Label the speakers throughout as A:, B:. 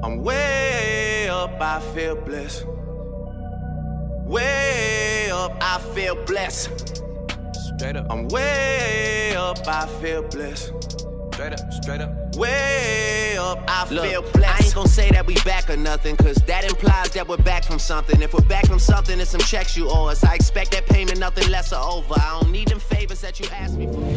A: I'm way up, I feel blessed. Way up, I feel blessed. Straight up. I'm way up, I feel blessed. Straight up. Way up, I feel blessed. I ain't gon' say that we back or nothing, cause that implies that we're back from something. If we're back from something, it's some checks you owe us. I expect that payment, nothing less or over. I don't need them favors that you asked me for.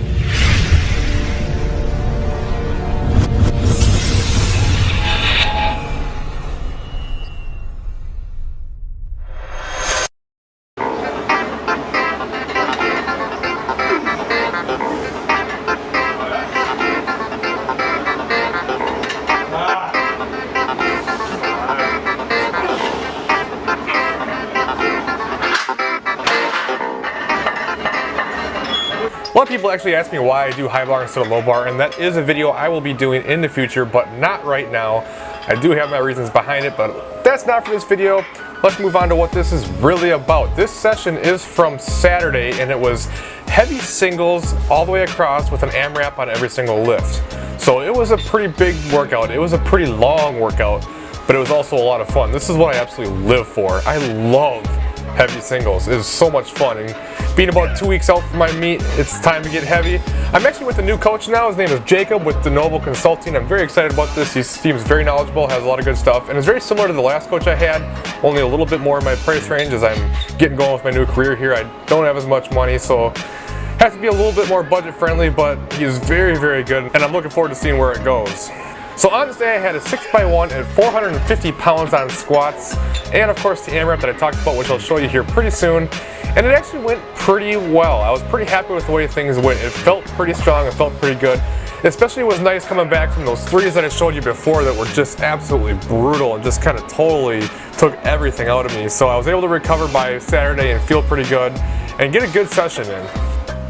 B: A lot of people actually ask me why I do high bar instead of low bar, and that is a video I will be doing in the future, but not right now. I do have my reasons behind it, but that's not for this video. Let's move on to what this is really about. This session is from Saturday, and it was heavy singles all the way across with an AMRAP on every single lift. So it was a pretty big workout. It was a pretty long workout, but it was also a lot of fun. This is what I absolutely live for. I love heavy singles. It is so much fun, and being about 2 weeks out from my meet, it's time to get heavy. I'm actually with a new coach now. His name is Jacob with DeWaay Consulting. I'm very excited about this. He seems very knowledgeable, has a lot of good stuff, and it's very similar to the last coach I had, only a little bit more in my price range as I'm getting going with my new career here. I don't have as much money, so have to be a little bit more budget friendly, but he is very, very good, and I'm looking forward to seeing where it goes. So on this day I had a 6x1 at 450 pounds on squats, and of course the AMRAP that I talked about, which I'll show you here pretty soon. And it actually went pretty well. I was pretty happy with the way things went. It felt pretty strong, it felt pretty good. Especially it was nice coming back from those threes that I showed you before that were just absolutely brutal and just kind of totally took everything out of me. So I was able to recover by Saturday and feel pretty good and get a good session in.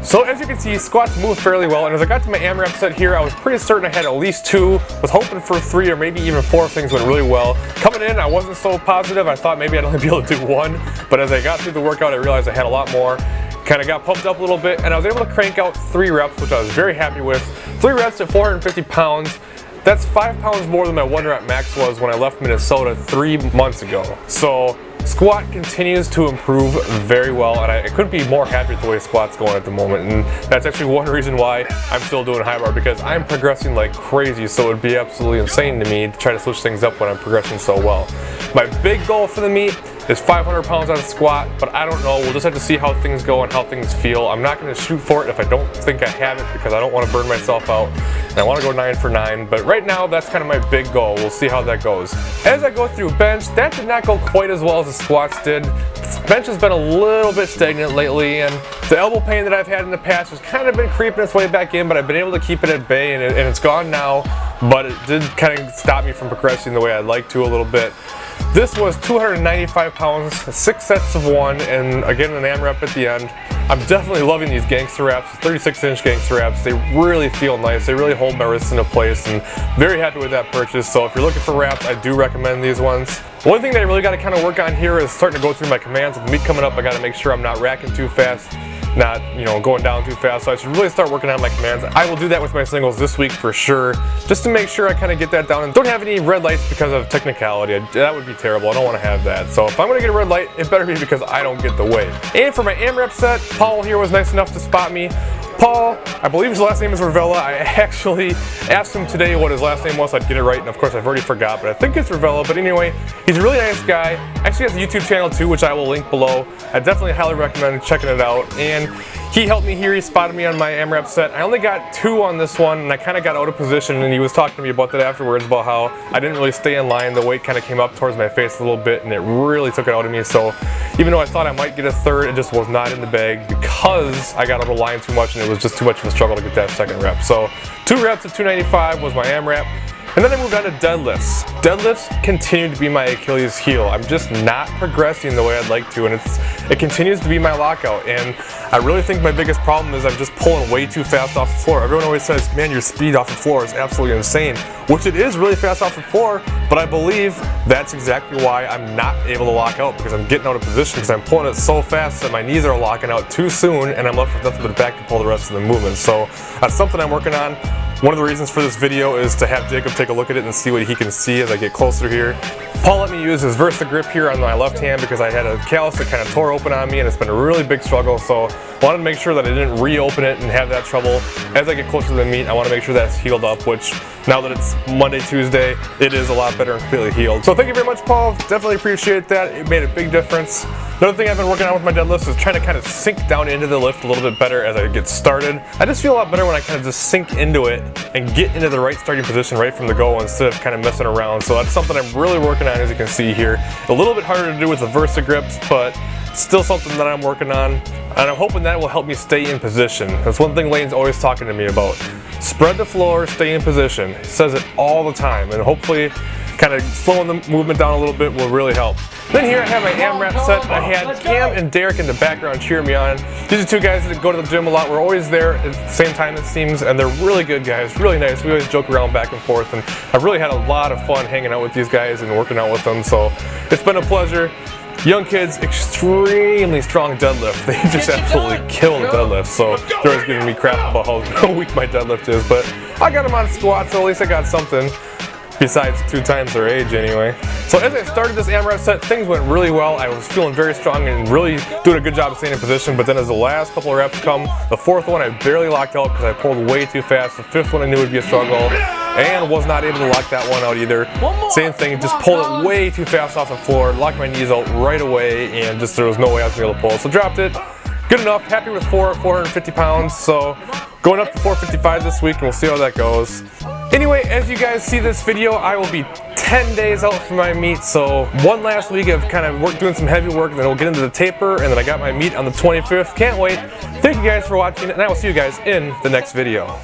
B: So as you can see, squats move fairly well, and as I got to my AMRAP set here, I was pretty certain I had at least 2, was hoping for 3 or maybe even 4 if things went really well. Coming in, I wasn't so positive. I thought maybe I'd only be able to do 1, but as I got through the workout, I realized I had a lot more. Kind of got pumped up a little bit, and I was able to crank out 3 reps, which I was very happy with. 3 reps at 450 pounds. That's 5 pounds more than my 1 rep max was when I left Minnesota 3 months ago. So squat continues to improve very well, and I couldn't be more happy with the way squat's going at the moment, and that's actually one reason why I'm still doing high bar, because I'm progressing like crazy, so it would be absolutely insane to me to try to switch things up when I'm progressing so well. My big goal for the meet is 500 pounds on squat, but I don't know. We'll just have to see how things go and how things feel. I'm not going to shoot for it if I don't think I have it, because I don't want to burn myself out, and I want to go 9 for 9, but right now that's kind of my big goal. We'll see how that goes. As I go through bench, that did not go quite as well as the squats did. Bench has been a little bit stagnant lately, and the elbow pain that I've had in the past has kind of been creeping its way back in, but I've been able to keep it at bay, and it's gone now, but it did kind of stop me from progressing the way I'd like to a little bit. This was 295 pounds, 6 sets of 1, and again an AMRAP at the end. I'm definitely loving these gangster wraps, 36-inch gangster wraps. They really feel nice. They really hold my wrists into place, and very happy with that purchase. So if you're looking for wraps, I do recommend these ones. One thing that I really got to kind of work on here is starting to go through my commands. With the meet coming up, I got to make sure I'm not racking too fast, not going down too fast, so I should really start working on my commands. I will do that with my singles this week for sure, just to make sure I kind of get that down and don't have any red lights because of technicality. That would be terrible. I don't want to have that. So if I'm going to get a red light, it better be because I don't get the weight. And for my AMRAP set, Paul here was nice enough to spot me. Paul, I believe his last name is Ravella. I actually asked him today what his last name was so I'd get it right, and of course I've already forgot, but I think it's Ravella. But anyway, he's a really nice guy. Actually has a YouTube channel too, which I will link below. I definitely highly recommend checking it out. And he helped me here. He spotted me on my AMRAP set. I only got 2 on this one, and I kind of got out of position, and he was talking to me about that afterwards, about how I didn't really stay in line. The weight kind of came up towards my face a little bit, and it really took it out of me. So even though I thought I might get a 3rd, it just was not in the bag because I got out of line too much, and it was just too much of a struggle to get that 2nd rep. So 2 reps at 295 was my AMRAP. And then I moved on to deadlifts. Deadlifts continue to be my Achilles heel. I'm just not progressing the way I'd like to, and it continues to be my lockout. And I really think my biggest problem is I'm just pulling way too fast off the floor. Everyone always says, man, your speed off the floor is absolutely insane, which it is really fast off the floor, but I believe that's exactly why I'm not able to lock out, because I'm getting out of position because I'm pulling it so fast that my knees are locking out too soon, and I'm left with nothing but back to pull the rest of the movement. So that's something I'm working on. One of the reasons for this video is to have Jacob take a look at it and see what he can see as I get closer here. Paul let me use his Versa grip here on my left hand because I had a callus that kind of tore open on me and it's been a really big struggle, so I wanted to make sure that I didn't reopen it and have that trouble. As I get closer to the meet, I want to make sure that's healed up, which now that it's Monday, Tuesday, it is a lot better and completely healed. So thank you very much, Paul. Definitely appreciate that. It made a big difference. Another thing I've been working on with my deadlifts is trying to kind of sink down into the lift a little bit better as I get started. I just feel a lot better when I kind of just sink into it and get into the right starting position right from the go instead of kind of messing around. So that's something I'm really working on, as you can see here. A little bit harder to do with the Versa grips, but still something that I'm working on. And I'm hoping that will help me stay in position. That's one thing Lane's always talking to me about. Spread the floor, stay in position. He says it all the time, and hopefully kind of slowing the movement down a little bit will really help. Then here I have my AMRAP set. I had Cam and Derek in the background cheering me on. These are two guys that go to the gym a lot. We're always there at the same time, it seems, and they're really good guys, really nice. We always joke around back and forth, and I've really had a lot of fun hanging out with these guys and working out with them, so it's been a pleasure. Young kids, extremely strong deadlift. They just absolutely kill the deadlift, so they're always giving me crap about how weak my deadlift is, but I got them on squat, so at least I got something. Besides 2 times their age anyway. So as I started this AMRAP set, things went really well. I was feeling very strong and really doing a good job of staying in position, but then as the last couple of reps come, the 4th one I barely locked out because I pulled way too fast. The 5th one I knew would be a struggle and was not able to lock that one out either. Same thing, just pulled it way too fast off the floor, locked my knees out right away, and just there was no way I was able to pull. So dropped it. Good enough, happy with 450 pounds, so going up to 455 this week and we'll see how that goes. Anyway, as you guys see this video, I will be 10 days out from my meet, so one last week of kind of doing some heavy work, and then we'll get into the taper, and then I got my meet on the 25th. Can't wait. Thank you guys for watching, and I will see you guys in the next video.